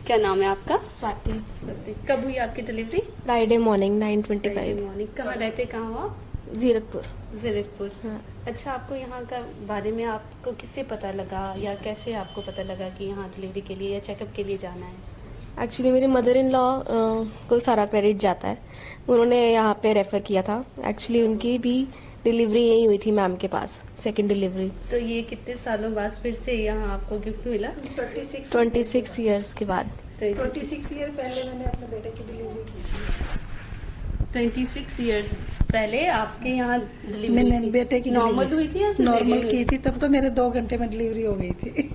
क्या नाम है आपका? स्वाति। कब हुई आपकी डिलीवरी? Friday morning 9:25। मॉर्निंग। कहाँ रहते, कहाँ हो आप? जीरकपुर। जीरकपुर। हाँ। अच्छा, आपको यहाँ का बारे में आपको किससे पता लगा या कैसे आपको पता लगा कि यहाँ डिलीवरी के लिए या चेकअप के लिए जाना है? एक्चुअली मेरी मदर इन लॉ को सारा क्रेडिट जाता है, उन्होंने यहाँ पे रेफर किया था। एक्चुअली उनकी भी डिलीवरी यही हुई थी मैम के पास, सेकंड डिलीवरी। तो ये कितने सालों बाद फिर से यहाँ आपको गिफ्ट मिला? 26 ईयर्स के बाद। 26 ईयर पहले मैंने अपने बेटे की डिलीवरी की थी। 26 ईयर्स पहले आपके यहाँ डिलीवरी मैंने बेटे की नॉर्मल हुई थी या नॉर्मल की थी? तब तो मेरे 2 घंटे में डिलीवरी हो गई थी।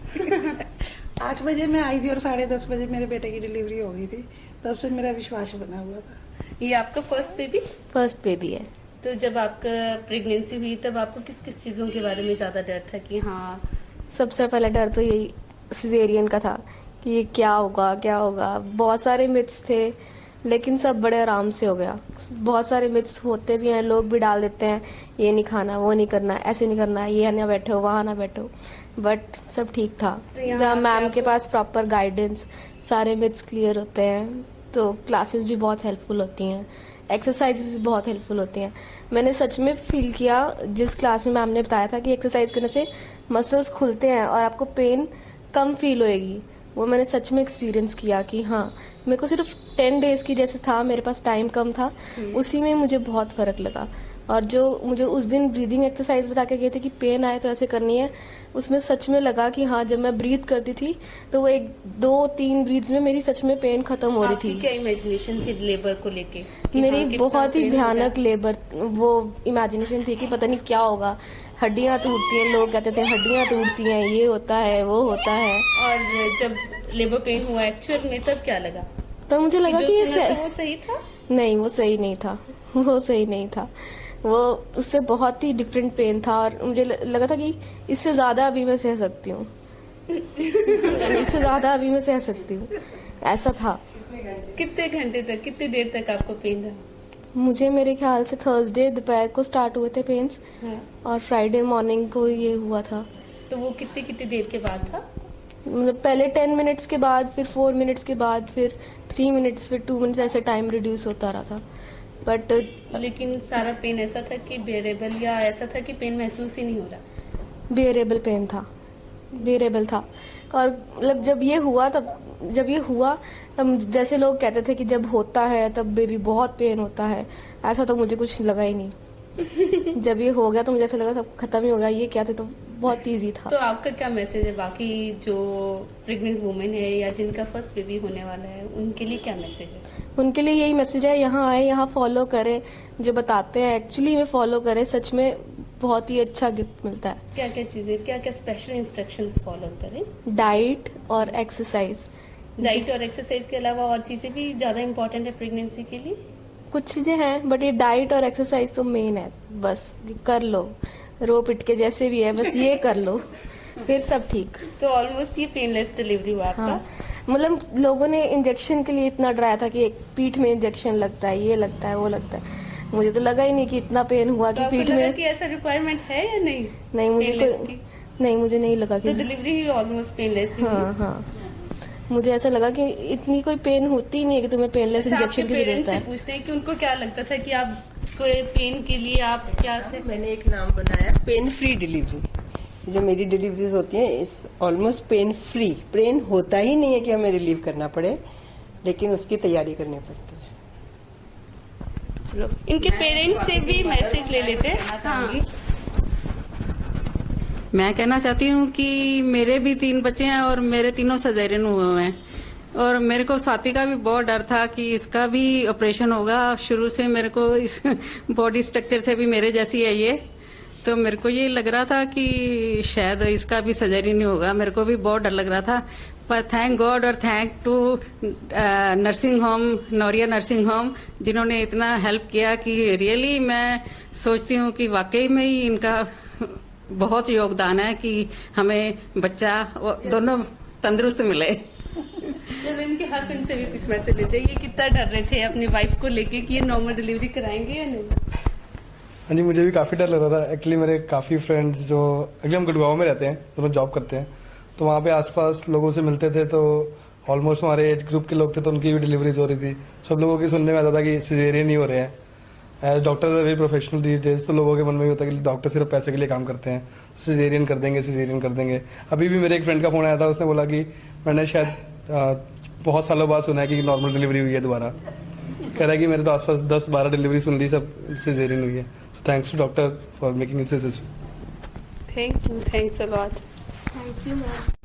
8 बजे मैं आई थी और 10:30 बजे मेरे बेटे की डिलीवरी हो गई थी। तब से मेरा विश्वास बना हुआ था। ये आपका फर्स्ट बेबी? फर्स्ट बेबी है। तो जब आपका प्रेगनेंसी हुई तब आपको किस किस चीजों के बारे में ज्यादा डर था कि हाँ? सबसे पहला डर तो यही सिजेरियन का था कि ये क्या होगा क्या होगा। बहुत सारे मिथ्स थे लेकिन सब बड़े आराम से हो गया। बहुत सारे मिथ्स होते भी हैं, लोग भी डाल देते हैं, ये नहीं खाना, वो नहीं करना, ऐसे नहीं करना, ये ना बैठो वहाँ ना बैठो, बट सब ठीक था। जहाँ मैम के पास प्रॉपर गाइडेंस, सारे मिथ्स क्लियर होते हैं, तो क्लासेस भी बहुत हेल्पफुल होती हैं, एक्सरसाइजेस भी बहुत हेल्पफुल होती हैं। मैंने सच में फील किया जिस क्लास में मैम ने बताया था कि एक्सरसाइज करने से मसल्स खुलते हैं और आपको पेन कम फील होएगी, वो मैंने सच में एक्सपीरियंस किया कि हाँ, मेरे को सिर्फ 10 डेज की जैसे था, मेरे पास टाइम कम था, उसी में मुझे बहुत फर्क लगा। और जो मुझे उस दिन ब्रीदिंग एक्सरसाइज बता के गए थे कि पेन आए तो ऐसे करनी है, उसमें सच में लगा कि हाँ, जब मैं ब्रीथ करती थी तो वो 1-2-3 ब्रीथ्स में मेरी सच में पेन खत्म हो रही थी। क्या इमेजिनेशन थी लेबर को लेके? मेरी बहुत ही भयानक लेबर वो इमेजिनेशन थी कि पता नहीं क्या होगा, हड्डियां टूटती हैं, लोग कहते थे हड्डियां टूटती हैं, ये होता है वो होता है। और जब लेबर पेन हुआ एक्चुअल में तब क्या लगा? तो मुझे लगा कि वो सही था? नहीं, वो सही नहीं था, वो सही नहीं था, वो उससे बहुत ही डिफरेंट पेन था। और मुझे लगा था कि इससे ज्यादा अभी मैं सह सकती हूँ, इससे ज्यादा अभी मैं सह सकती हूँ, ऐसा था। कितने घंटे तक, कितनी देर तक आपको पेन रहा? मुझे मेरे ख्याल से थर्सडे दोपहर को स्टार्ट हुए थे पेन्स, और फ्राइडे मॉर्निंग को ये हुआ था। तो वो कितनी कितनी देर के बाद था? मतलब पहले 10 मिनट्स के बाद, फिर 4 मिनट्स के बाद, फिर 3 मिनट्स, फिर 2 मिनट्स, ऐसे टाइम रिड्यूस होता रहा था। बट लेकिन सारा पेन ऐसा था कि बेरेबल, या ऐसा था कि पेन महसूस ही नहीं हो रहा? बेरेबल पेन था, बेरेबल था। और मतलब जब ये हुआ तब जैसे लोग कहते थे कि जब होता है तब बेबी बहुत पेन होता है, ऐसा तो मुझे कुछ लगा ही नहीं। जब ये हो गया तो मुझे ऐसा लगा सब खत्म ही हो गया, ये क्या थे, तो बहुत इजी था। तो आपका क्या मैसेज है बाकी जो प्रेग्नेंट वुमेन है या जिनका फर्स्ट बेबी होने वाला है, उनके लिए क्या मैसेज है? उनके लिए यही मैसेज है, यहाँ आए, यहाँ फॉलो करें, जो बताते हैं एक्चुअली में फॉलो करें, सच में बहुत ही अच्छा गिफ्ट मिलता है। क्या क्या चीजें, क्या क्या स्पेशल इंस्ट्रक्शंस फॉलो करें? डाइट और एक्सरसाइज। डाइट और एक्सरसाइज के अलावा और चीजें भी ज्यादा इम्पोर्टेंट है प्रेगनेंसी के लिए? कुछ चीजें हैं बट ये डाइट और एक्सरसाइज तो मेन है, बस कर लो, रो पिट के जैसे भी है, बस ये कर लो, फिर सब ठीक। तो ऑलमोस्ट ये पेनलेस डिलीवरी हुआ आपका? हाँ, मतलब लोगों ने इंजेक्शन के लिए इतना डराया था कि एक पीठ में इंजेक्शन लगता है, ये लगता है, वो लगता है, मुझे तो लगा ही नहीं कि इतना पेन हुआ कि पीठ में। कि ऐसा रिक्वायरमेंट है या नहीं? नहीं, मुझे नहीं लगा कि तो डिलीवरी ही ऑलमोस्ट पेनलेस ही? हाँ, मुझे ऐसा लगा कि इतनी कोई पेन होती ही नहीं है कि तुम्हें पेनलेस इंजेक्शन की जरूरत है। पूछते हैं कि उनको क्या लगता था कि आप कोई पेन के लिए आप क्या से? मैंने एक नाम बनाया, पेन फ्री डिलीवरी। जो मेरी डिलीवरीज होती हैं इस ऑलमोस्ट पेन फ्री। पेन होता ही नहीं है कि हमें रिलीव करना पड़े, लेकिन उसकी तैयारी करनी पड़ती है। चलो, इनके पेरेंट्स से भी मैसेज ले लेते हैं। हाँ। मैं कहना चाहती हूँ कि मेरे भी 3 बच्चे हैं और मेरे तीनों सजेरियन हुए हैं, और मेरे को स्वाति का भी बहुत डर था कि इसका भी ऑपरेशन होगा। शुरू से मेरे को इस बॉडी स्ट्रक्चर से भी मेरे जैसी है ये, तो मेरे को ये लग रहा था कि शायद इसका भी सर्जरी नहीं होगा, मेरे को भी बहुत डर लग रहा था। पर थैंक गॉड और thank to nursing home, Nauria nursing home, जिन्होंने इतना हेल्प किया कि रियली मैं सोचती हूँ कि वाकई में ही इनका बहुत योगदान है कि हमें बच्चा दोनों तंदुरुस्त मिले। चलो, इनके हस्बैंड से भी कुछ मैसेज लेते हैं। ये कितना डर रहे थे अपनी वाइफ को लेके कि ये नॉर्मल डिलीवरी कराएंगे या नहीं? हाँ जी, मुझे भी काफ़ी डर लग रहा था। एक्चुअली मेरे काफ़ी फ्रेंड्स जो एक्चुअली हम गुड़गांव में रहते हैं, दोनों जॉब करते हैं, तो वहाँ पे आसपास लोगों से मिलते थे, तो ऑलमोस्ट हमारे एज ग्रुप के लोग थे तो उनकी भी डिलीवरीज हो रही थी। सब लोगों की सुनने में आता था कि सिजेरियन ही हो रहे हैं। Doctor very professional these days, तो लोगों के मन में भी होता है कि डॉक्टर सिर्फ पैसे के लिए काम करते हैं, सिजेरियन कर देंगे, सिजेरियन कर देंगे। अभी भी मेरे एक फ्रेंड का फोन आया था, उसने बोला कि मैंने शायद बहुत सालों बाद सुना है कि नॉर्मल डिलीवरी हुई है दोबारा। कह रहा है कि मेरे तो आसपास 10-12 डिलीवरी सुन ली, सब सिजेरियन हुई है। So thanks to doctor for making it successful. Thank you, thanks a lot. Thank you ma'am.